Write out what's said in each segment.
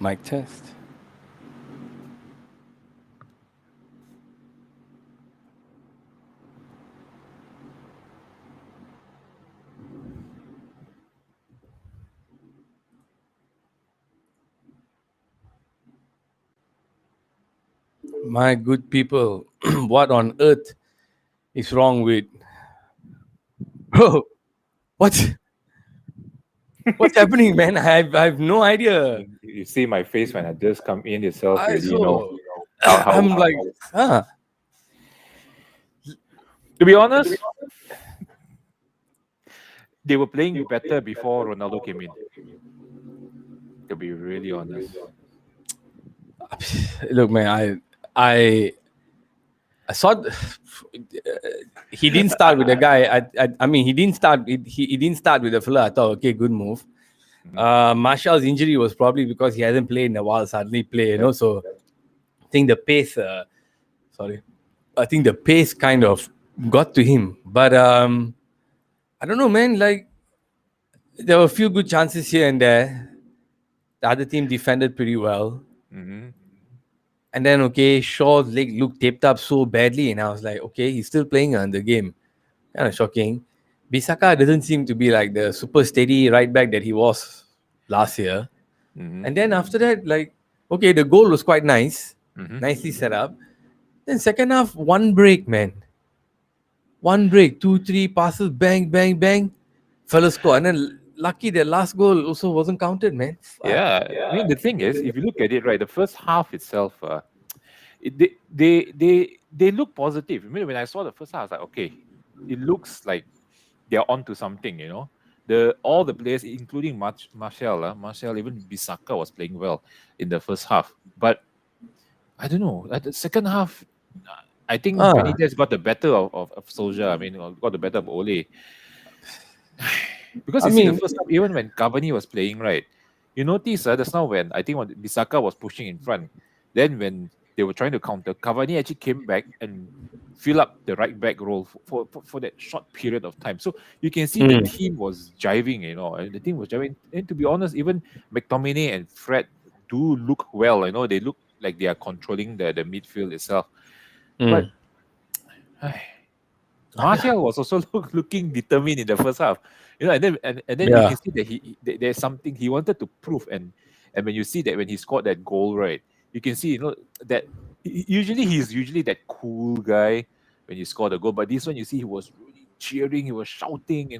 Mic test. My good people, what on earth is wrong with bro? What what's happening, man? I've no idea. You see my face when I just come in itself. You I already know so how. I'm like, ah, To be honest, they were playing better before Ronaldo came in. To be really honest. look, man, I saw he didn't start with the guy. I mean, he didn't start with the fella. I thought, okay, good move. Mhm. Martial's injury was probably because he hasn't played in a while. Suddenly play, Yep. So I think the pace. Sorry, I think the pace kind of got to him. But I don't know, man. Like there were a few good chances here and there. The other team defended pretty well. Hmm. And then, okay, Shaw's leg looked taped up so badly. And I was like, okay, he's still playing on the game. Kind of shocking. Bisaka doesn't seem to be like the super steady right back that he was last year. Hmm. And then after that, like, okay, the goal was quite nice, Hmm. nicely set up. Then second half, one break, man. One break, two, three passes, bang, bang, bang. Fellas score. And then lucky that last goal also wasn't counted, man. Fuck. Yeah, I mean the thing is, if you look at it, right, the first half itself, they look positive. I mean, when I saw the first half, I was like, okay, it looks like they're onto something. All the players, including Martial, even Bisaka was playing well in the first half. But I don't know, at the second half, I think Ah, Benitez got the better of Solskjaer. I mean, got the better of Ole. Because I you see the mean, first half, even when Cavani was playing, right? You notice just now when I think when Bisaka was pushing in front, then when they were trying to counter, Cavani actually came back and fill up the right back role for that short period of time. So you can see the mm, team was jiving, and the team was jiving. And to be honest, even McTominay and Fred do look well. They look like they are controlling the midfield itself. But mm. Martial was also looking determined in the first half, and then you Yeah. can see that there's something he wanted to prove, and when you see that when he scored that goal, right, you can see that he's usually that cool guy when you score the goal, but this one you see he was really cheering, he was shouting,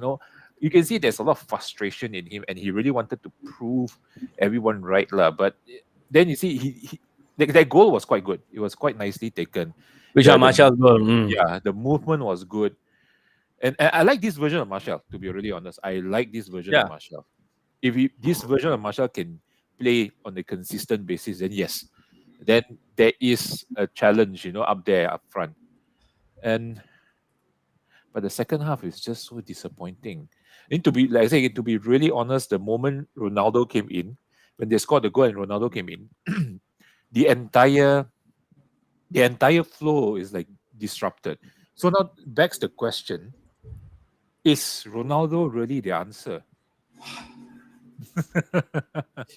you can see there's a lot of frustration in him, and he really wanted to prove everyone right, lah. But then you see that goal was quite good. It was quite nicely taken. Which are The Martial's goal. Mm. Yeah, the movement was good. And I like this version of Marshall, to be really honest. I like this version of Yeah. Marshall. If this version of Marshall can play on a consistent basis, then yes, then there is a challenge, up there, up front. And but the second half is just so disappointing. And to be, like I say, to be really honest, the moment Ronaldo came in, when they scored the goal and Ronaldo came in, the entire the entire flow is like disrupted. So now begs the question: is Ronaldo really the answer?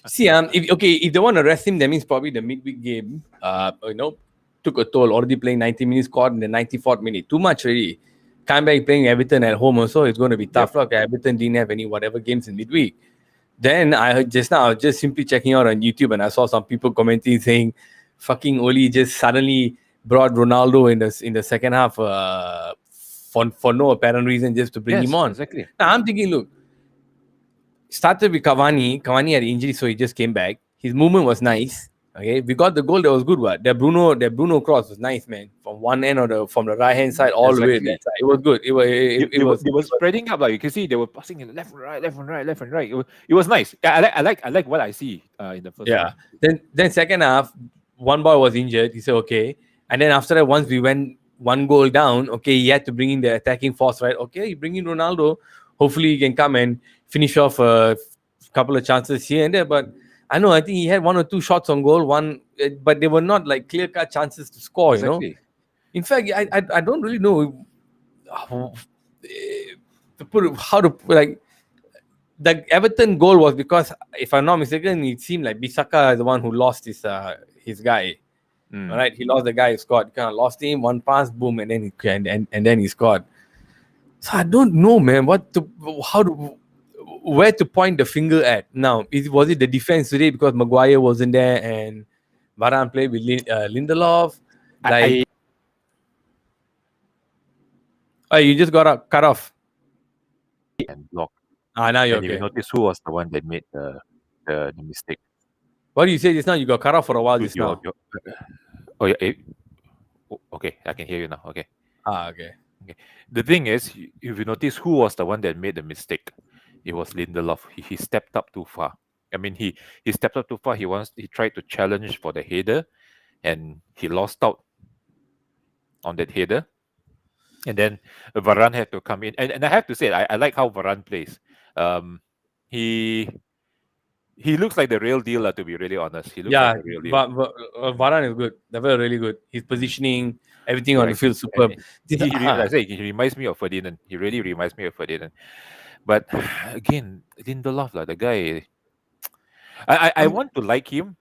See, if they want to rest him, that means probably the midweek game, took a toll. Already playing 90 minutes, caught in the 94th minute. Too much already. Come back playing Everton at home also, it's going to be Yep. tough. Look, Everton didn't have any whatever games in midweek. Then I heard just now, I was just simply checking out on YouTube and I saw some people commenting saying, fucking Oli just suddenly brought Ronaldo in the second half for no apparent reason just to bring him Yes, on. exactly. Now I'm thinking, look, started with Cavani. Cavani had injury, so he just came back. His movement was nice. Okay, we got the goal that was good. What the Bruno cross was nice, man. From one end from the right hand side all the way to that Exactly. side. It was good. It was They, it, it they were was they were spreading up, like you can see they were passing in left and right, left and right, left and right. It was nice. Yeah, I like what I see in the first half. yeah. Then second half, one boy was injured. He said okay, and then after that, once we went one goal down, okay, he had to bring in the attacking force, right? Okay, you bring in Ronaldo. Hopefully, he can come and finish off a couple of chances here and there. But I know I think he had one or two shots on goal. But they were not like clear cut chances to score. Exactly. In fact, I don't really know how to put like the Everton goal was because, if I'm not mistaken, it seemed like Bisaka is the one who lost his guy. All Mm. right, he lost the guy who scored. Kind of lost him, one pass, boom, and then and then he scored. So I don't know, man, how to where to point the finger at now. Was it the defense today because Maguire wasn't there and Varane played with Lindelof? Like, I oh, you just got cut off. and block. Now you're And if you okay. notice who was the one that made the mistake. What do you say just now? You got cut off for a while You, just you, now. you, oh yeah. Okay, I can hear you now. Okay. Okay. Okay. The thing is, if you notice who was the one that made the mistake, it was Lindelof. He stepped up too far. I mean, he stepped up too far. He tried to challenge for the header, and he lost out on that header. And then Varane had to come in, and I have to say, I like how Varane plays. Um, he he looks like the real deal, to be really honest. He looks like Yeah, the real deal. Varane is good. They're very really good. His Mm, positioning, everything on the correct. field, And superb. This, like I say, he reminds me of Ferdinand. He really reminds me of Ferdinand. But again, Lindelof, the guy, I I'm, want to like him.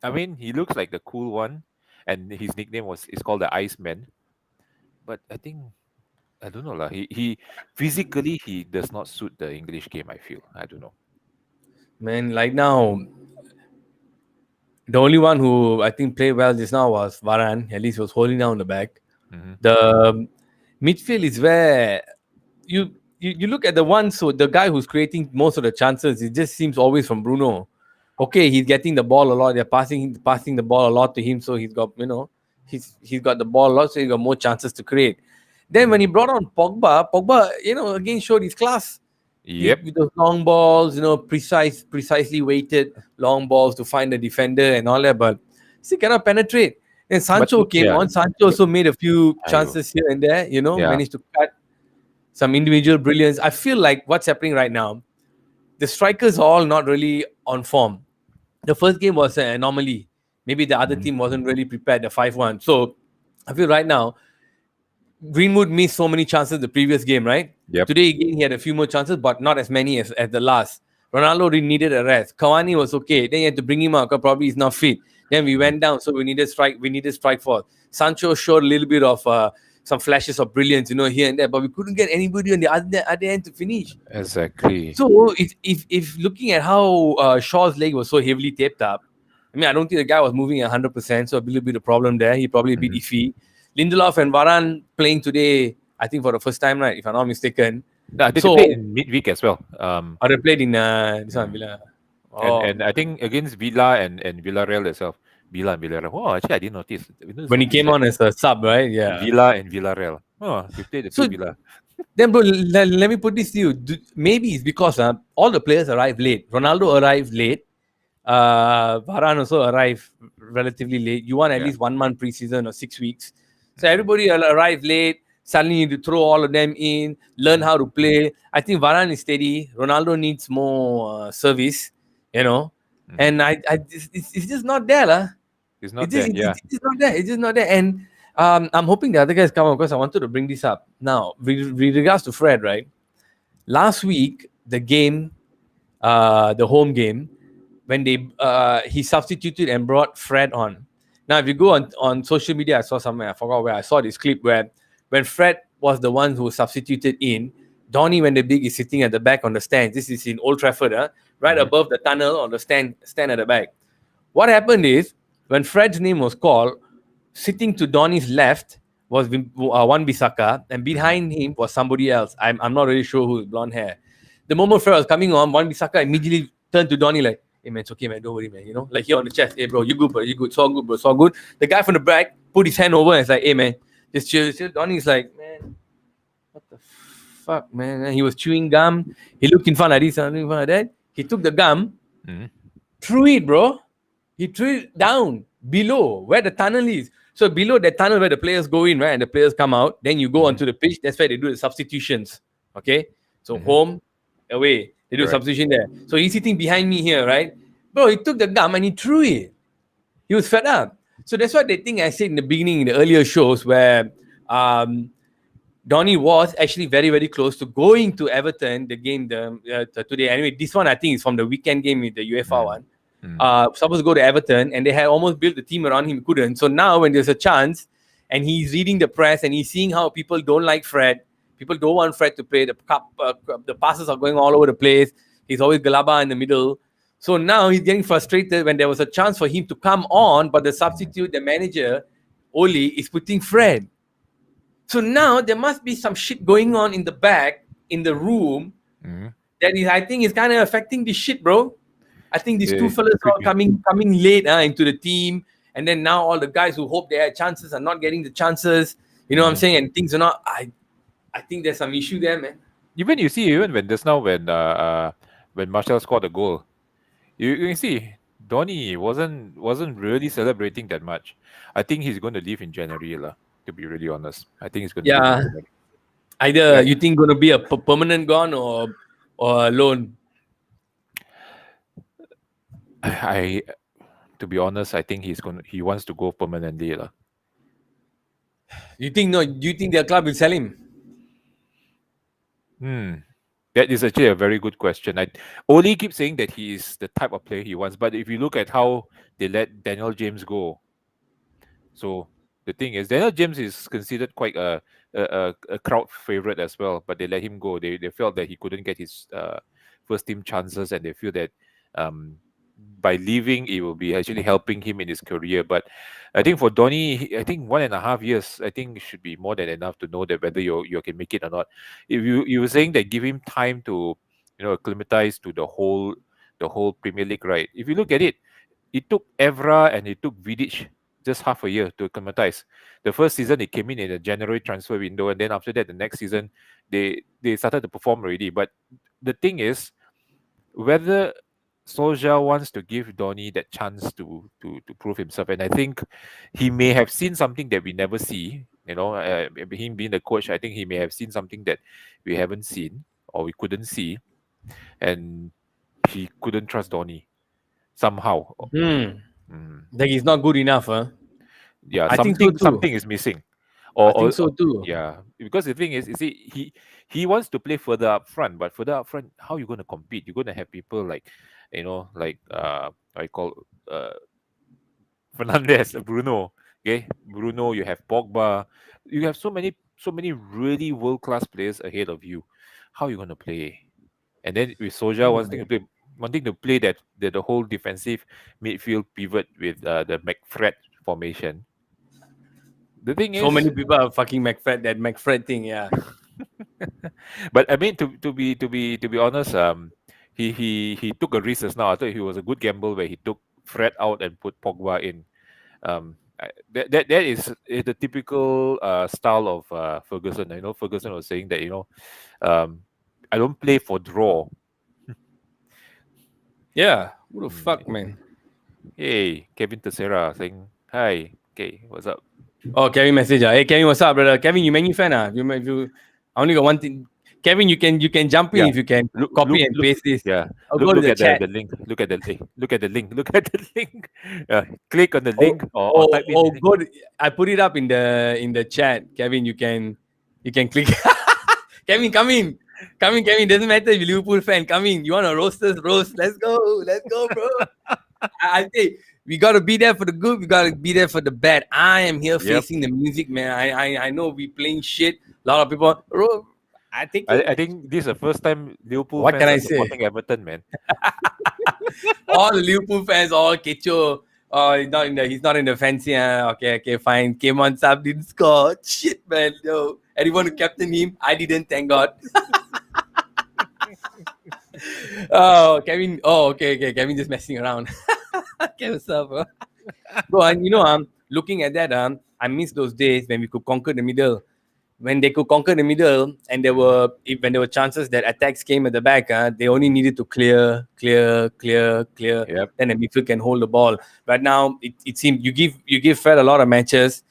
I mean, he looks like the cool one, and his nickname is called the Iceman. But I think I don't know lah. He physically he does not suit the English game. I feel I don't know. man, like now, the only one who I think played well just now was Varane. At least he was holding down the back. Hmm. The midfield is where you look at the one, so the guy who's creating most of the chances, it just seems always from Bruno. Okay, he's getting the ball a lot. They're passing the ball a lot to him, so he's got he's got the ball a lot, so he got more chances to create. Then when Hmm. he brought on Pogba again showed his class Yep. with those long balls, precisely weighted long balls to find the defender and all that, but still cannot penetrate. And But Sancho came yeah, on. Sancho but also made a few I chances here and there, yeah. managed to cut some individual brilliance. I feel like what's happening right now, the strikers are all not really on form. The first game was an anomaly. Maybe the other Hmm. team wasn't really prepared, the 5-1. So I feel right now, Greenwood missed so many chances the previous game, right? Yep. Today again, he had a few more chances, but not as many as the last. Ronaldo really needed a rest. Cavani was okay. Then you had to bring him out because probably he's not fit. Then we Hmm. went down, so we needed strike. We needed strike force. Sancho showed a little bit of some flashes of brilliance, here and there, but we couldn't get anybody on the other end to finish. Exactly. So if looking at how Shaw's leg was so heavily taped up, I mean, I don't think the guy was moving 100%, so a little bit of problem there. He probably a bit Hmm. iffy. Lindelof and Varane playing today, I think for the first time, right? If I'm not mistaken. Yeah, they played So, in midweek as well. they played in this one, Mm. Villa. And Oh, I think against Villa and Villarreal itself. Villa and Villarreal. Oh, actually, I didn't notice. You know, when he something came that on as a sub, right? Yeah. Villa and Villarreal. Oh, we played the two So Villa. then, bro, let me put this to you. Maybe it's because all the players arrived late. Ronaldo arrived late. Varane also arrived relatively late. You want at Yeah. least 1 month preseason or 6 weeks. So Hmm. everybody arrived late. Suddenly you need to throw all of them in, learn Hmm. how to play. I think Varane is steady. Ronaldo needs more service, you know. Hmm. And it's just not there, lah. It's not there. Yeah. It's just not there. It's just not there. And I'm hoping the other guys come up because I wanted to bring this up. Now, with regards to Fred, right? Last week, the home game, when he substituted and brought Fred on. Now, if you go on social media, I saw somewhere, I forgot where I saw this clip where when Fred was the one who substituted in, Donny when the big is sitting at the back on the stand. This is in Old Trafford, right Hmm. above the tunnel on the stand at the back. What happened is when Fred's name was called, sitting to Donny's left was Wan Bisaka, and Hmm. behind him was somebody else. I'm not really sure who, blonde hair. The moment Fred was coming on, Wan Bisaka immediately turned to Donny like, "Hey man, it's okay, man. Don't worry, man. Like here on the chest. Hey bro, you good, bro? You good? It's all good, bro. It's all good." The guy from the back put his hand over and it's like, "Hey man, just chill, chill." Donny's like, "Man, what the fuck, man?" And he was chewing gum. He looked in front of this, in front of that. He took the gum, Hmm. threw it, bro. He threw it down below where the tunnel is. So below the tunnel where the players go in, right, and the players come out, then you go Hmm. onto the pitch. That's where they do the substitutions. Okay, so Hmm. home, away, they do Correct. substitution there. So he's sitting behind me here, right, bro? He took the gum and he threw it. He was fed up. So that's what they think I said in the beginning in the earlier shows where um, Donny was actually very, very close to going to Everton, the game today. Anyway, this one I think is from the weekend game with the UEFA Mm. one. Mm. Supposed to go to Everton, and they had almost built the team around him, couldn't. So now, when there's a chance, and he's reading the press and he's seeing how people don't like Fred, people don't want Fred to play. The passes are going all over the place. He's always Galaba in the middle. So now he's getting frustrated when there was a chance for him to come on, but the substitute, the manager, Oli, is putting Fred. So now there must be some shit going on in the back, in the room, Mm. that is, I think, is kind of affecting this shit, bro. I think these two Yeah, fellas could are be. coming late into the team, and then now all the guys who hope they had chances are not getting the chances. You know what I'm Mm. saying? And things are not. I think there's some issue there, man. Even you see, even when just now when Marshall scored the goal, you can see Donny wasn't really celebrating that much. I think he's going to leave in January, lah. To be really honest, I think he's going to leave in Yeah, January. either Yeah, you think going to be a permanent gone or a loan. I to be honest, I think he wants to go permanently, lah. You think no? Do you think their club will sell him? Hmm. That is actually a very good question. I Oli keeps saying that he is the type of player he wants, but if you look at how they let Daniel James go, so the thing is, Daniel James is considered quite a crowd favorite as well, but they let him go. They felt that he couldn't get his first team chances, and they feel that um, by leaving, it will be actually helping him in his career. But I think for Donny, I think 1.5 years, I think should be more than enough to know that whether you can make it or not. If you were saying that give him time to acclimatize to the whole Premier League, right? If you look at it, it took Evra and it took Vidic just half a year to acclimatize. The first season they came in a January transfer window, and then after that, the next season they started to perform already. But the thing is, whether Solskjaer wants to give Donny that chance to prove himself, and I think he may have seen something that we never see. Him being the coach, I think he may have seen something that we haven't seen or we couldn't see, and he couldn't trust Donny somehow. Mm. Like he's not good enough, huh? Yeah, I think so too. something is missing, I or, think or, so or- too. yeah, because the thing is, you see, he wants to play further up front, but further up front, how you going to compete? You're going to have people like, like I call Fernandez, Bruno. Okay, Bruno. You have Pogba. You have so many really world class players ahead of you. How you going to play? And then with Soja wanting to play that the whole defensive midfield pivot with the McFred formation. The thing So many is, people are fucking McFred, that McFred thing, yeah. but I mean, to be honest, he took a risk as now. I thought he was a good gamble where he took Fred out and put Pogba in. That is the typical style of Ferguson. I know Ferguson was saying that um, I don't play for draw. Yeah. Who the Mm. fuck, man? Hey, Kevin Teixeira saying hi. Okay, what's up? Oh, Kevin message. Hey, Kevin, what's up, brother? Kevin, you menu fan, ah? I only got one thing. Kevin, you can jump in Yeah, if you can look, copy look, and look. paste this. Yeah, I'll look, go to look the at the, chat. the link. Look at the link. Look at the link. Click on the Oh, link or type in the link. good. I put it up in the chat. Kevin, you can click. Kevin, come in. Come in, Kevin. Doesn't matter if you're Liverpool fan. Come in. You want a roasters roast? Let's go. Let's go, bro. I say we gotta be there for the good. We gotta be there for the bad. I am here Yep. facing the music, man. I know we playing shit. A lot of people. Bro, I take I, it, I man. think this is the first time Liverpool What can fans I are say? supporting Everton, man. All the Liverpool fans, all Kecho. Oh, he's not in the fancy. Okay, fine. Came on sub, didn't score. Shit, man. No. Anyone who captain him, I didn't, thank God. Oh, Kevin. Oh, okay. Kevin just messing around. Okay, what's up, bro? Bro, and looking at that, I miss those days when we could conquer the middle. When they could conquer the middle, and when there were chances that attacks came at the back, they only needed to clear. Yep. Then the midfield can hold the ball. But now it seems you give Fred a lot of matches.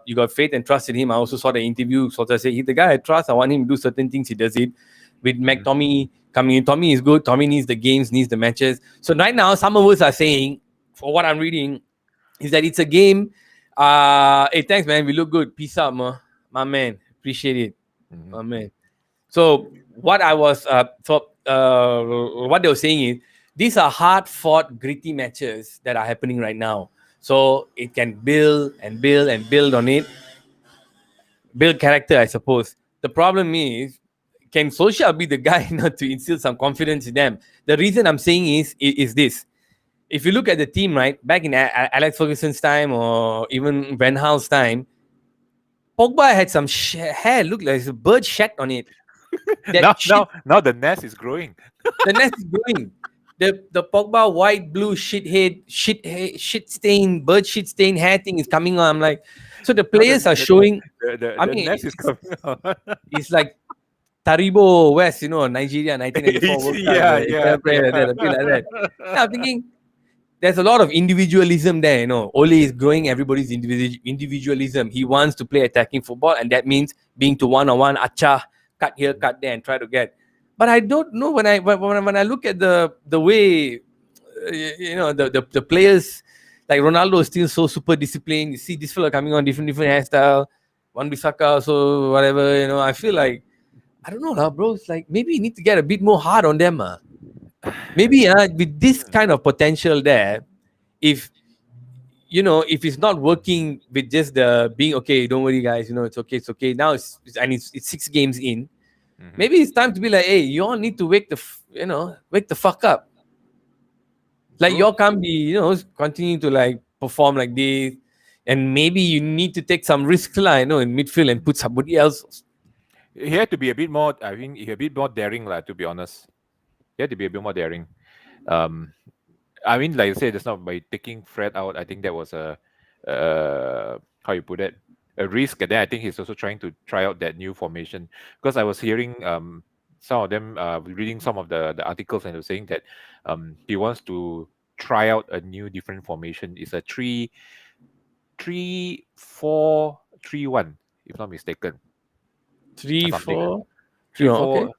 You got faith and trust in him. I also saw the interview. Sort of say he's the guy I trust. I want him to do certain things. He does it. With Mhm. McTommy coming in, Tommy is good. Tommy needs the games, needs the matches. So right now, some of us are saying, for what I'm reading, is that it's a game. Hey, thanks, man. We look good. Peace out, my man. Appreciate it. Hmm. Oh man. So what I was what they were saying is these are hard fought gritty matches that are happening right now. So it can build and build and build on it, build character, I suppose. The problem is, can Solskjaer be the guy not to instill some confidence in them? The reason I'm saying is this. If you look at the team, right, back in Alex Ferguson's time or even Van Gaal's time, Pogba had some hair, looked like a bird shat on it. That shit, Now the nest is growing. the nest is growing. The Pogba white, blue shit stain, bird shit stain hair thing is coming on. I'm like, so the Now players are showing. I the mean, nest is coming out. it's like Taribo West, Nigeria, 1994 World Cup, Yeah, it's yeah, a player like that, a bit like that. yeah. Now I'm thinking there's a lot of individualism there. Ole is growing everybody's individualism. He wants to play attacking football, and that means being to one on one, acha, cut here, cut there, and try to get. But I don't know when I look at the way the players like Ronaldo is still so super disciplined. You see this fella coming on different hairstyle, one Bisaka, so whatever. I feel like I don't know, lah, bro. It's like maybe you need to get a bit more hard on them. Maybe with this kind of potential there, if if it's not working with just the being okay, don't worry, guys. It's okay. Now it's 6 games in. Mhm. Maybe it's time to be like, hey, you all need to wake the fuck up. Like you True. all can't be continue to like perform like this, and maybe you need to take some risks, lah, in midfield and put somebody else. He had to be a bit more. I think he a bit more daring, lah. To be honest, he had to be a bit more daring. Um, I mean, like I said, just now by taking Fred out, I think that was how you put it, a risk. And then I think he's also trying to try out that new formation because I was hearing some of them reading some of the articles and they were saying that he wants to try out a new different formation. It's a 3-4-3-1, if not mistaken, or Three, something. four, three. Three Okay. four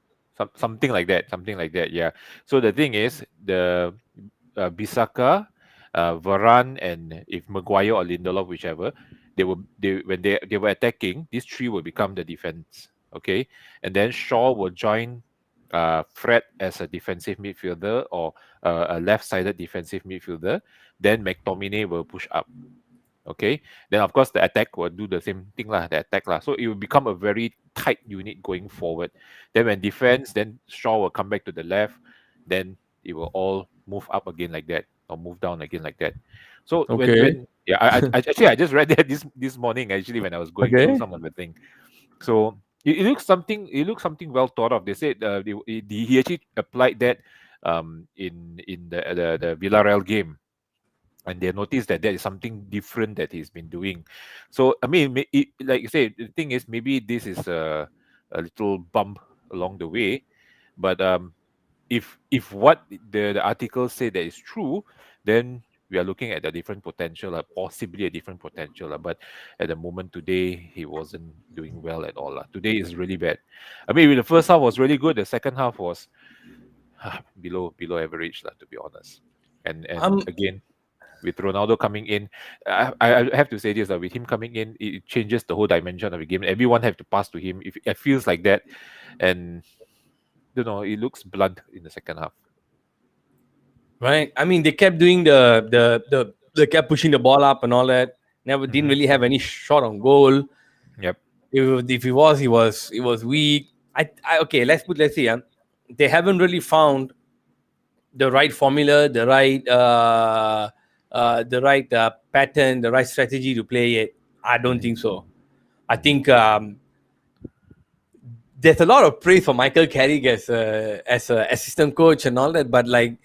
something like that, something like that, yeah. So the thing is the Bisaka, Varane, and if Maguire or Lindelof, whichever, when they were attacking, these three will become the defense. Okay, and then Shaw will join Fred as a defensive midfielder or a left-sided defensive midfielder. Then McTominay will push up. Okay, then of course the attack will do the same thing lah, the attack lah. So it will become a very tight unit going forward. Then when defense, then Shaw will come back to the left, then it will all move up again like that or move down again like that. So Okay. yeah, I just read that this morning actually when I was going through Okay. some of the thing. So it looks something well thought of. They said he actually applied that in the Villarreal game, and they noticed that there is something different that he's been doing. So I mean, like you say, the thing is maybe this is a little bump along the way, but if what the article say that is true, then we are looking at a different potential, possibly a different potential. But at the moment today, he wasn't doing well at all. Today is really bad. I mean, the first half was really good. The second half was below average, to be honest. And Um, again, with Ronaldo coming in, I have to say this, with him coming in, it changes the whole dimension of the game. Everyone have to pass to him. If it feels like that, and it looks blunt in the second half. right. I mean, they kept doing the they kept pushing the ball up and all that. Never didn't Hmm. really have any shot on goal. Yep. If he was, he was weak. Okay. Let's see. They haven't really found the right formula, the right pattern, the right strategy to play it. I don't Hmm. think so. I Hmm. think there's a lot of praise for Michael Carrick as a assistant coach and all that, but like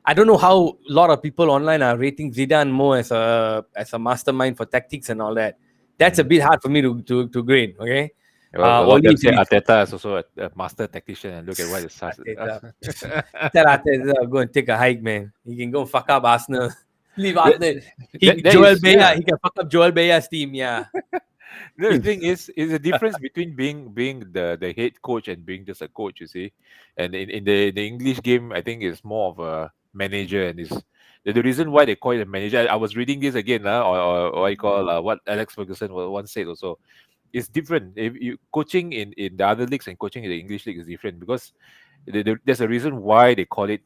I don't know how a lot of people online are rating Zidane more as a mastermind for tactics and all that. That's a Hmm. bit hard for me to grade. Okay, Well, a lot of only them if say it is Arteta is also a master tactician, and look at what it starts. Arteta. Tell Arteta go and take a hike, man. He can go and fuck up Arsenal. Leave that, Arsenal. that Joel is, Beya. yeah. He can fuck up Joel Beya's team. Yeah. No, the thing is a difference between being the head coach and being just a coach. You see, and in the English game, I think it's more of a manager, and is the reason why they call it a manager. I was reading this again, or what you call what Alex Ferguson once said also. it's different. If you coaching in the other leagues and coaching in the English league is different because there's a reason why they call it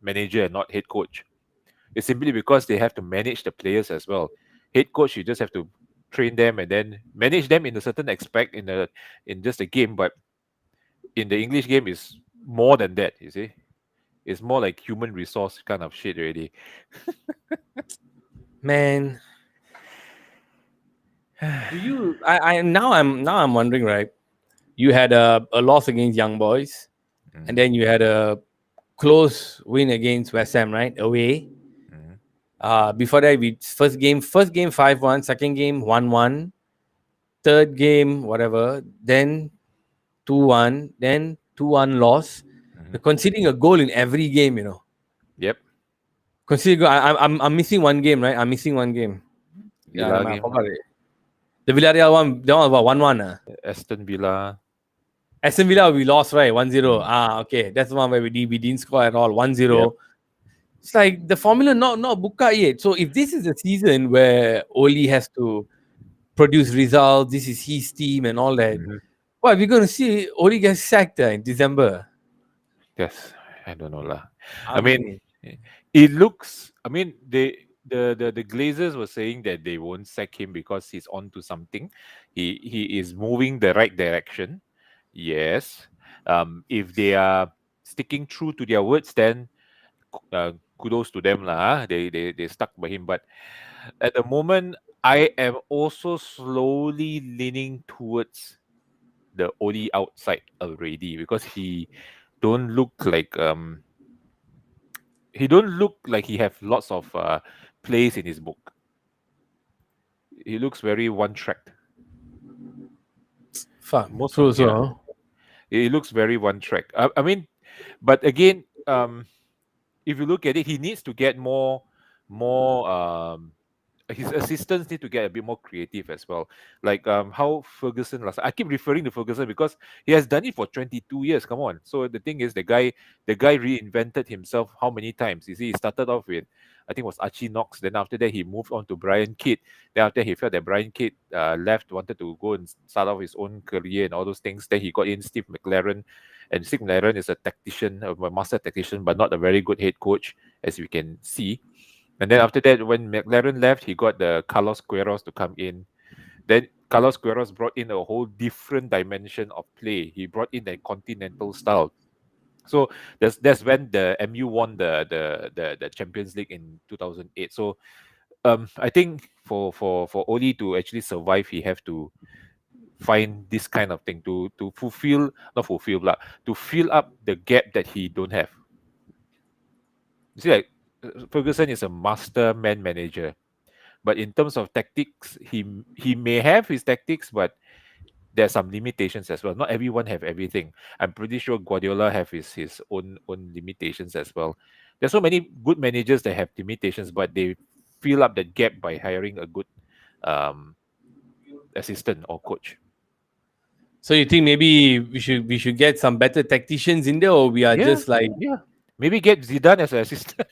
manager and not head coach. It's simply because they have to manage the players as well. Head coach, you just have to train them and then manage them in a certain aspect in just a game. But in the English game, is more than that. You see, it's more like human resource kind of shit already. Man, do you? I now I'm wondering, right? You had a loss against Young Boys, and Mhm, then you had a close win against West Ham, right? Away. mhm, Before that, we first game 5-1, second game 1-1, third game whatever, then 2-1, then 2-1 loss. mhm. We're conceding a goal in every game, Yep, Conceding goal. I'm missing one game, right? I'm missing one game. Yeah, never Villa mind, I game, forgot it. The Villarreal one, that one was about 1-1. Aston Villa. Aston Villa, we lost, right? 1-0. Mm. Okay. That's the one where we didn't score at all. one Yep. zero. It's like the formula not booked out yet. So if this is a season where Oli has to produce results, this is his team and all that, Mhm. well, we're going to see Oli get sacked in December. Yes, I don't know lah. I I mean, mean, it looks. I mean, the Glazers were saying that they won't sack him because he's on to something. He is moving the right direction. Yes. If they are sticking true to their words, then kudos to them lah. They stuck by him. But at the moment, I am also slowly leaning towards the Oli outside already because don't look like he don't look like he have lots of plays in his book. He looks very one tracked. fuck. Most of True, yeah, so. he looks very one track. I mean, but again, if you look at it, he needs to get more his assistants need to get a bit more creative as well. Like how Ferguson last I keep referring to Ferguson because he has done it for 22 years. Come on. So the thing is the guy reinvented himself how many times? You see, he started off with I think it was Archie Knox. Then after that he moved on to Brian Kidd. Then after he felt that Brian Kidd left, wanted to go and start off his own career and all those things. Then he got in Steve McLaren. And Steve McLaren is a tactician, a master tactician, but not a very good head coach, as we can see. And then after that, when McLaren left, he got the Carlos Queiroz to come in. Then Carlos Queiroz brought in a whole different dimension of play. He brought in a continental style. So that's when the MU won the Champions League in 2008. So I think for Oli to actually survive, he have to find this kind of thing to fulfill not fulfill but to fill up the gap that he don't have. You see, like Ferguson is a master man manager. But in terms of tactics, he may have his tactics, but there's some limitations as well. Not everyone have everything. I'm pretty sure Guardiola have his own limitations as well. There's so many good managers that have limitations, but they fill up that gap by hiring a good um, assistant or coach. So you think maybe we should get some better tacticians in there, or we are Yeah, just like yeah. Maybe get Zidane as an assistant,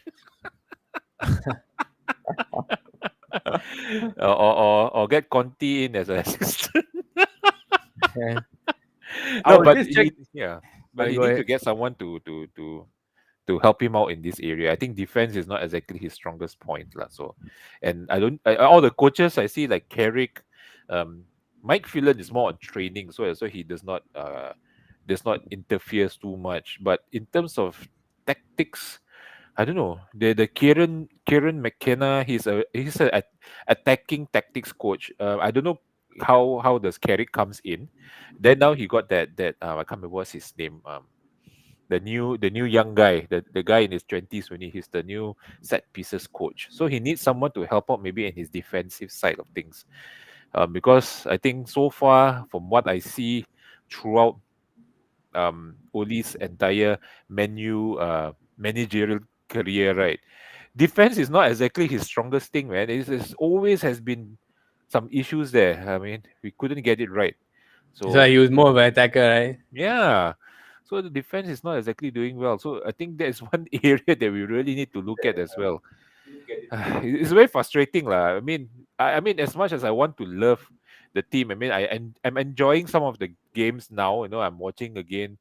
or get Conti in as an assistant. eh, I No, will but just check. yeah, but he Go need to ahead. get someone to help him out in this area. I think defense is not exactly his strongest point, lah. So, and I don't all the coaches I see like Carrick, um, Mike Phelan is more on training, so he does not interferes too much. But in terms of tactics, I don't know. The Kieran McKenna, he's a attacking tactics coach. I don't know how does Carrick comes in. Then now he got that I can't remember what's his name. The new young guy, the guy in his 20s when he's the new set pieces coach. So he needs someone to help out maybe in his defensive side of things. Because I think so far from what I see throughout Oli's entire managerial career, right? Defense is not exactly his strongest thing, man. It's always has been some issues there. I mean, we couldn't get it right. So So he was more of an attacker, right? yeah. So the defense is not exactly doing well. So I think that's one area that we really need to look at as well. It's very frustrating, lah. I mean, as much as I want to love the team. I mean, I'm enjoying some of the games now. I'm watching again.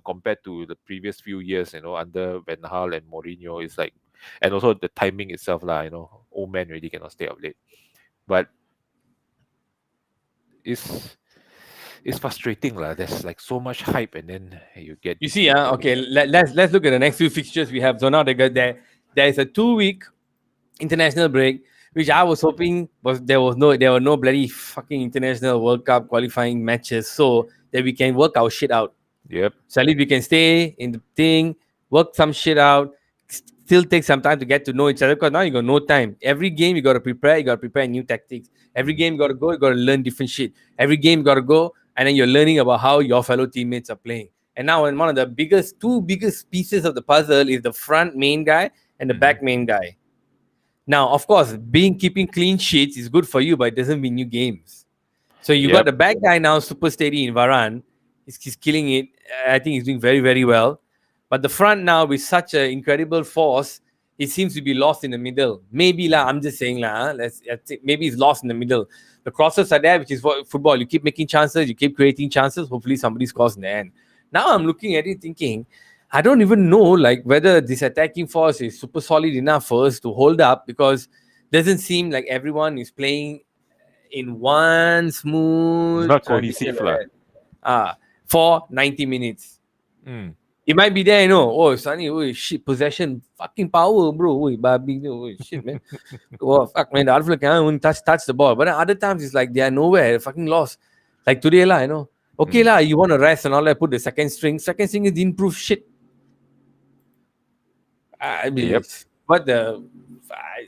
Compared to the previous few years. Under Van Gaal and Mourinho, it's like, and also the timing itself, lah. Old man really cannot stay up late. But it's it's frustrating, lah. There's like so much hype, and then you get You see, okay, defeated. let's look at the next few fixtures we have. So now there is a 2 week international break, which I was hoping there were no bloody fucking international World Cup qualifying matches, so that we can work our shit out. Yep. So at least we can stay in the thing, work some shit out, still take some time to get to know each other. Because now you got no time. Every game you got to prepare. You got to prepare new tactics. Every Mm. game you got to go. You got to learn different shit. Every game you got to go, and then you're learning about how your fellow teammates are playing. And now, one of the two biggest pieces of the puzzle is the front main guy and the Mhm. back main guy. Now, of course, keeping clean sheets is good for you, but it doesn't win you games. So you got Yep. the back guy now, super steady in Varane. He's killing it. I think he's doing very, very well. But the front now, with such an incredible force, it seems to be lost in the middle. Maybe lah, I'm just saying lah. Maybe he's lost in the middle. The crosses are there, which is what football. You keep making chances, you keep creating chances. Hopefully, somebody scores in the end. Now I'm looking at it, thinking, I don't even know like whether this attacking force is super solid enough for us to hold up, because doesn't seem like everyone is playing in one It's smooth not transition cohesive, lah. for 90 minutes. Mm. It might be there, Oh, Sunny, oh shit, possession, fucking power, bro. Oh, babi, oh shit, man. Oh, fuck, man. The other fella can't even touch the ball. But then other times it's like they are nowhere, fucking lost. Like today, lah. Okay, Mm. lah, you want to rest and all that, put the second string. Second string is improved shit. I mean, Yep. but I,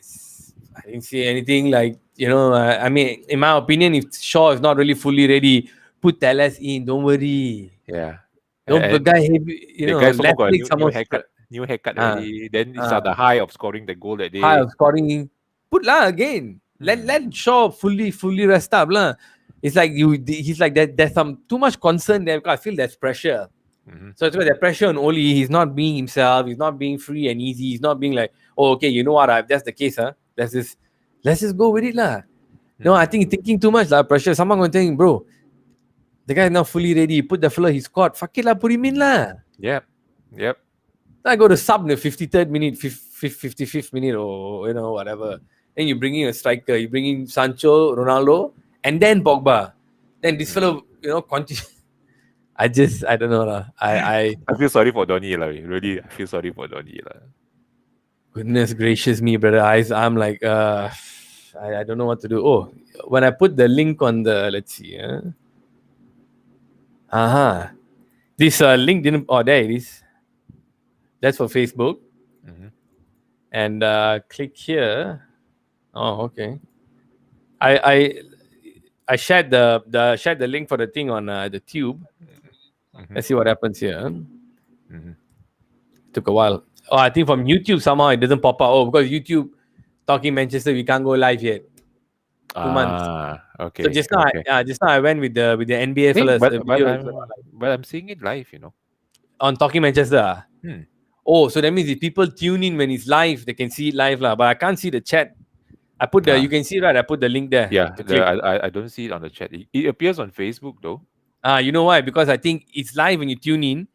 I didn't see anything like, I mean, in my opinion, if Shaw is not really fully ready, put Teles in. Don't worry. Yeah. Don't the And guy, the guy some more left got a leg, new someone haircut, uh, already. Then it's uh, at the high of scoring the goal that high day. of scoring. Put lah again. Hmm. Let Shaw fully rest up lah. It's like he's like that. There's some too much concern there, because I feel there's pressure. Mhm. So it's where the pressure on Oli. He's not being himself. He's not being free and easy. He's not being like, oh, okay, you know what? If that's the case, let's just go with it lah. No, I Hmm. think thinking too much lah. Pressure. Someone going to think, bro, the guy is not fully ready. Put the fella he scored. Fuck it lah. Put him in lah. Yep. Yep. I go to sub in the 53rd minute, 55th minute, or whatever. Then you bring in a striker. You bring in Sancho, Ronaldo, and then Pogba. Then this Hmm. fellow, continue. I don't know lah. I feel sorry for Donny, lah. Really, I feel sorry for Donny, lah. Goodness gracious me, brother. I'm like, I don't know what to do. Oh, when I put the link on the, let's see. This link didn't, oh, there it is. That's for Facebook. Mhm. And click here. Oh, okay. I I shared the link for the thing on the tube. Mhm. Let's see what happens here. Mhm. Took a while. Oh, I think from YouTube somehow it doesn't pop up. Oh, because YouTube talking Manchester, we can't go live yet. 2 months. So Okay. Okay. just now I went with the NBA Hey, fellas. but The but video is I'm but I'm seeing it live. on Talking Manchester. Hmm. Oh, so that means if people tune in when it's live, they can see it live lah. But I can't see the chat. I put Ah, you can see, right? I put the link there yeah. to click. I don't see it on the chat. It appears on Facebook though. You know why? Because I think it's live when you tune in.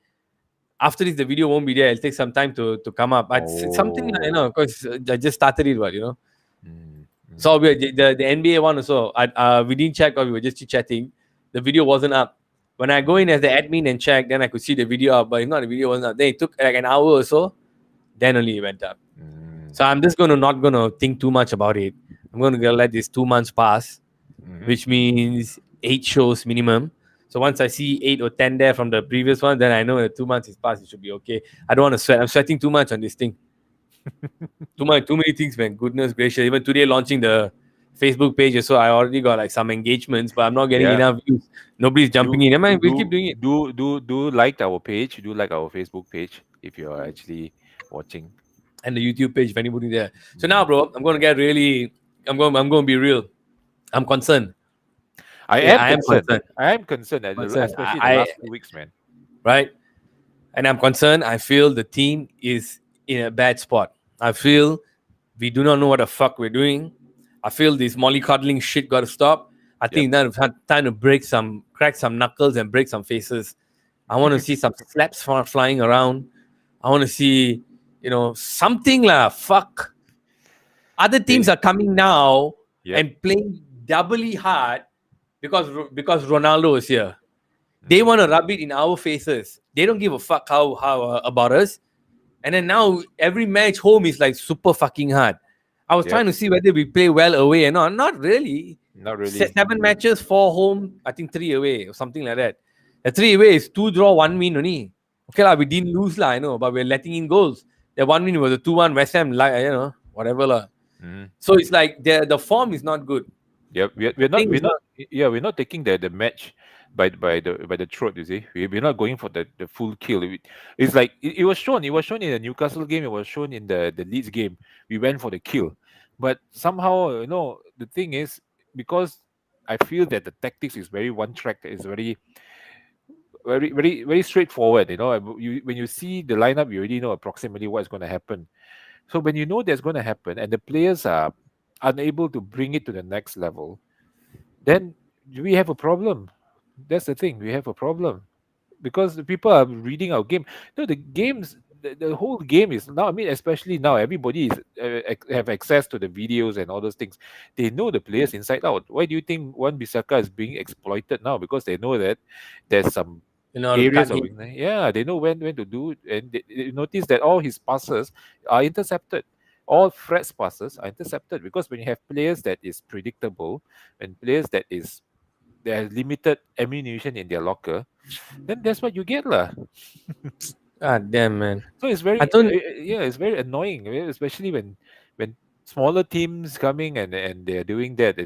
After this, the video won't be there. It'll take some time to come up. It's something Oh. because I just started it, Mm, mm, So the NBA one also. We didn't check, or we were just chatting. The video wasn't up. When I go in as the admin and check, then I could see the video up. But if not, the video wasn't up. Then it took like an hour or so. Then only it went up. mm, So I'm just not gonna think too much about it. I'm gonna let this 2 months pass, mhm. which means 8 shows minimum. So once I see 8 or 10 there from the previous one, then I know that 2 months is passed. It should be okay. I don't want to sweat. I'm sweating too much on this thing. Too many things, man. Goodness gracious. Even today launching the Facebook page, so I already got like some engagements, but I'm not getting Yeah. enough views. Nobody's jumping Do in. Am I? We'll keep do doing it. do like our page. Do like our Facebook page if you are actually watching. And the YouTube page if anybody there. So now, Mm. bro, I'm gonna get really. I'm gonna be real. I'm concerned. I Okay, am I am concerned. concerned. I am concerned, Concerned. especially the last 2 weeks, man. Right? And I'm concerned. I feel the team is in a bad spot. I feel we do not know what the fuck we're doing. I feel this mollycoddling shit got to stop. I Yep. think now it's time to crack some knuckles and break some faces. I want to see some slaps flying around. I want to see, something lah. Fuck. Other teams They, are coming now yep. and playing doubly hard because Ronaldo is here. They Mm, want to rub it in our faces. They don't give a fuck how about us. And then now every match home is like super fucking hard. I was yep. trying to see whether we play well away or not. Not really. Not really. 7 matches, 4 home, I think 3 away or something like that. The 3 away is 2 draw, 1 win only. Okay, lah, we didn't lose, lah, I know, but we're letting in goals. The 1 win was a 2-1 West Ham, like, whatever. Lah. Mm. So it's like the form is not good. Yep, The thing we're is not not. yeah, we're not taking the match by the throat, you see. We're not going for the full kill. It's like it was shown. It was shown in the Newcastle game. It was shown in the Leeds game. We went for the kill, but somehow, the thing is, because I feel that the tactics is very one track. It's very very straightforward. When you see the lineup, you already know approximately what's going to happen. So when you know that's going to happen, and the players are unable to bring it to the next level, then we have a problem. That's the thing. We have a problem because the people are reading our game. No, the games, the whole game is now. I mean, especially now, everybody is have access to the videos and all those things. They know the players inside out. Why do you think Wan Bissaka is being exploited now? Because they know that there's some To cut areas of him. weakness. Yeah, they know when to do it, and they notice that all his passes are intercepted. All Fred's passes are intercepted because when you have players that is predictable and players that is they have limited ammunition in their locker, then that's what you get lah. God damn, man. So it's I very don't. yeah, it's very annoying, especially when smaller teams coming and they're doing that.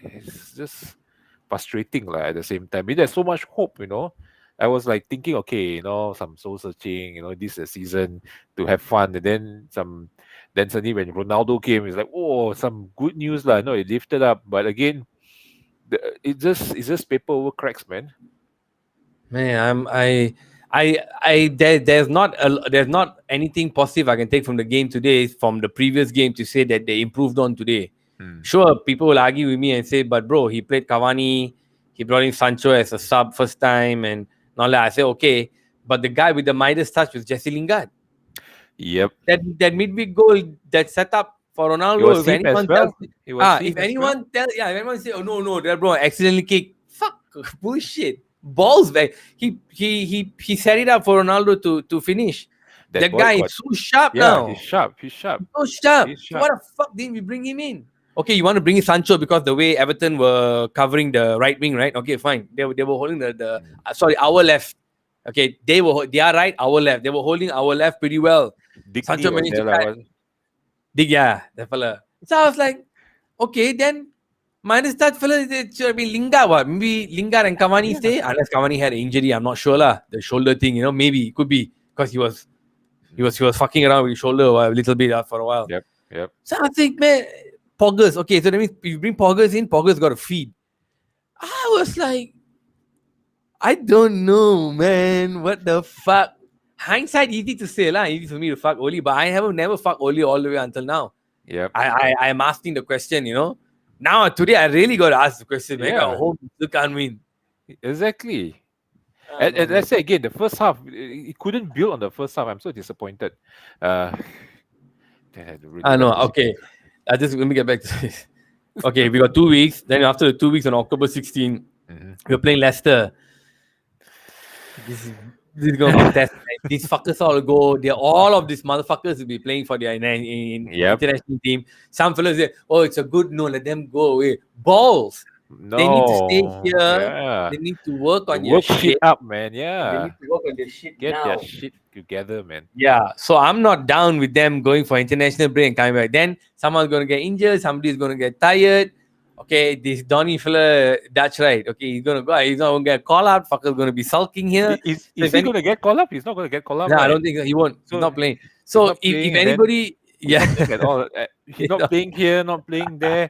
It's just frustrating lah. At the same time, there's so much hope. I was like thinking, okay, some soul searching. This is a season to have fun, and then suddenly when Ronaldo came, it's like, oh, some good news lah. No, it lifted up, but again, it's just paper over cracks, man. Man, there's not anything positive I can take from the game today, from the previous game, to say that they improved on today. Hmm. Sure, people will argue with me and say, but bro, he played Cavani, he brought in Sancho as a sub first time, and all that. I say, okay, but the guy with the Midas touch was Jesse Lingard. Yep. That midweek goal that set up for It Ronaldo. was him as well. It was him If as well. anyone say, oh no, that bro accidentally kicked. Fuck, bullshit. Balls back. He set it up for Ronaldo to finish. That That boy guy got is so sharp yeah. He's now. sharp. He's sharp. So sharp. He's So sharp. what the fuck didn't we bring him in? Okay, you want to bring in Sancho because the way Everton were covering the right wing, right? Okay, fine. They were holding the Mm. sorry, our left. Okay, they are right, our left. They were holding our left pretty well. Digney Sancho was managed to there lah. cut. Yeah, that fella. So I was like, okay, then minus that fella, it should have been Lingard. What? Maybe Lingard and Cavani Yeah. stay, unless Cavani had an injury. I'm not sure lah. The shoulder thing, maybe it could be because he was fucking around with his shoulder a little bit for a while. Yep. Yep. So I think, man, Poggers. Okay, so that means if you bring Poggers in, Poggers got to feed. I was like, I don't know, man. What the fuck? Hindsight easy to say lah, easy for me to fuck Oli, but I haven't never fucked Oli all the way until now. Yep. I'm asking the question, Now today I really got to ask the question. Man, Yeah. home still can't win. Exactly. I don't And know, let's say again, the first half, it couldn't build on the first half. I'm so disappointed. They had to really I know. let this- Okay, let me get back to this. Okay, we got 2 weeks. Then after the 2 weeks on October 16, Mhm. we're playing Leicester. This is gonna be a test. Man. These fuckers all go. All of these motherfuckers will be playing for their Yep. international team. Some fellas say, "Oh, it's a good no. Let them go away." Balls. No. They need to stay here. Yeah. They need to work They on your work shit shit. up, man. They Yeah. need to work on their shit Get now. their shit together, man. Yeah, so I'm not down with them going for international break and coming back. Then someone's gonna get injured, somebody's gonna get tired. Okay, this Donny fella, that's right. Okay, he's gonna go. He's not gonna get call out. Fucker's gonna be sulking here. Is So if he any- going to get called up? He's not going to get called up. No, I right? don't think so. He won't. So he's not playing. So not if playing and then anybody, He's yeah. not playing at all. He's You not know. playing here, not playing there.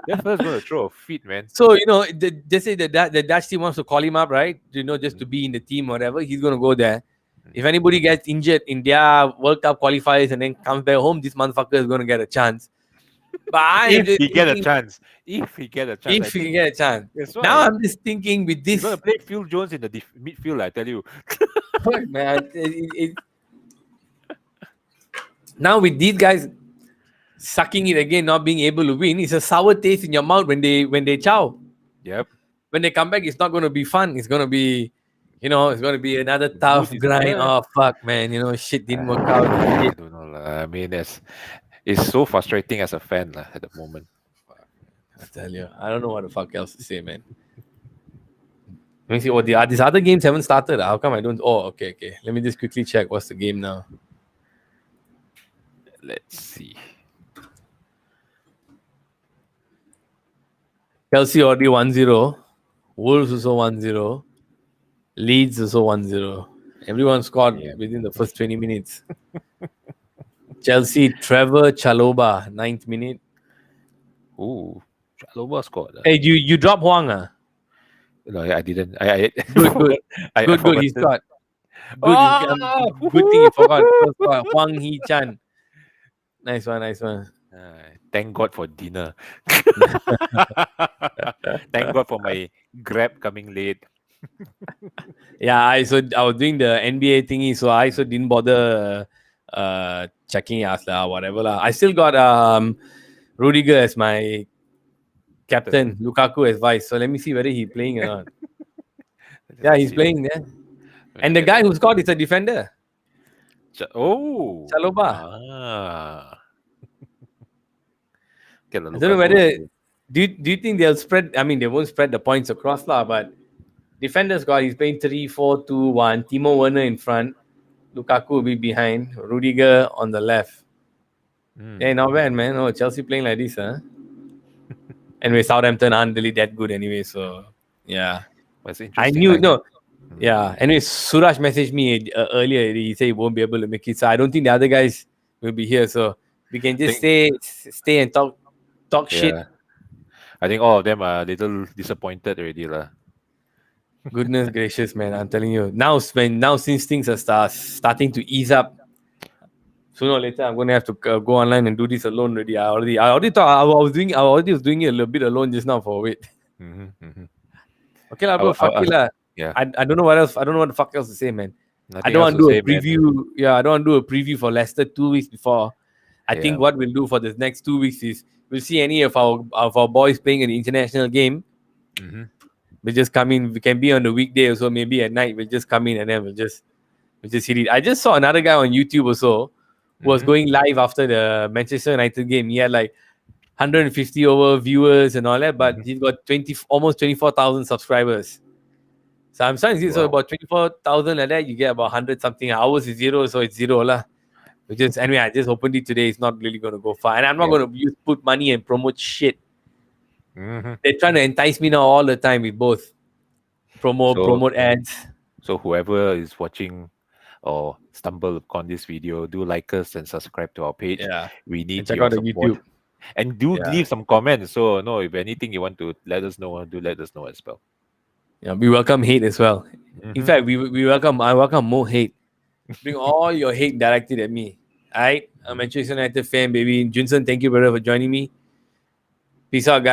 That fella's going to throw a fit, man. So they say that the Dutch team wants to call him up, right? Just to be in the team, or whatever. He's gonna go there. If anybody gets injured in their World Cup qualifiers and then comes back home, this motherfucker is gonna get a chance. But I'm If just he get a thinking, chance, if he get a chance, I if we think get a chance. that's Now why I'm just thinking with he's gonna this, play Phil Jones in the midfield. I tell you. fuck, man. Now with these guys sucking it again, not being able to win, it's a sour taste in your mouth when they chow. Yep. When they come back, it's not going to be fun. It's going to be, it's going to be another The mood tough is grind. yeah. Oh fuck, man. Shit didn't work out. I Shit. don't know lah. I mean, it's so frustrating as a fan lah at the moment. I tell you, I don't know what the fuck else to say, man. Let me see. Oh, these other games haven't started. How come I don't? Oh, okay, okay. Let me just quickly check. What's the game now? Let's see. Chelsea already 1-0. Wolves also 1-0. Leeds also 1-0. Everyone scored Yeah. within the first 20 minutes. Chelsea, Trevor Chaloba, 9th minute. Ooh, Chalobah scored. Hey, you drop Huang, ah? No, I didn't. I Good, good. forgot. I Good, good. forgot He to. scored. Good. Oh, Good thing he forgot. First score, Huang Hee Chan. Nice one, nice one. thank God for dinner. Thank God for my Grab coming late. Yeah, I was doing the NBA thingy, so I also Mm, didn't bother checking us lah, whatever lah. I still got Rudiger as my captain. captain, Lukaku as vice. So let me see whether he's playing or not. Let's Yeah, he's see. playing there. When I And the get guy the who scored is a defender, oh Chaloba. get the I don't know Lukaku. whether do you think they'll spread? I mean, they won't spread the points across lah, but defenders got he's playing 3-4-2-1. Timo Werner in front, Lukaku will be behind, Rudiger on the left. Hey, Mm. not bad, man. Oh, Chelsea playing like this, huh? Anyway, Southampton aren't really that good anyway, so yeah. But it's I interesting. knew Like, no, mm, yeah. Anyway, Suraj messaged me earlier. He said he won't be able to make it, so I don't think the other guys will be here. So we can just think stay and talk shit. yeah, I think all of them are a little disappointed already lah. Goodness gracious, man! I'm telling you. Now since things are starting to ease up, sooner or later I'm gonna have to go online and do this alone already. I already thought I already was doing it a little bit alone just now for a wait. Mm-hmm. Okay lah, bro. Fuck it lah. Yeah, I don't know what else. I don't know what the fuck else to say, man. I nothing don't else want to to do a say, man. preview. Yeah, I don't want to do a preview for Leicester 2 weeks before. I Yeah. think what we'll do for the next 2 weeks is we'll see any of our boys playing an international game. Mm-hmm. We'll just come in. We can be on the weekday or so, maybe at night. We'll just come in and then we'll just hit it. I just saw another guy on YouTube also who was Mm-hmm. going live after the Manchester United game. He had like 150 over viewers and all that, but Mm-hmm. he's got almost 24,000 subscribers. So I'm starting to see so Wow. about 24,000 like that, you get about 100 something. Ours is zero, so it's zero lah. Anyway, I just opened it today. It's not really going to go far, and I'm not Yeah. going to put money and promote shit. Mm-hmm. They're trying to entice me now all the time with both So promote ads. so whoever is watching or stumble upon this video, do like us and subscribe to our page. Yeah, We and need check your out the support. YouTube. And do Yeah, leave some comments. So no, if anything you want to let us know, do let us know as well. yeah. We welcome hate as well. In Mm-hmm. fact, I welcome more hate. Bring all your hate directed at me. Alright, I'm a Manchester United fan, baby. Junson, thank you, brother, for joining me. Peace out, guys.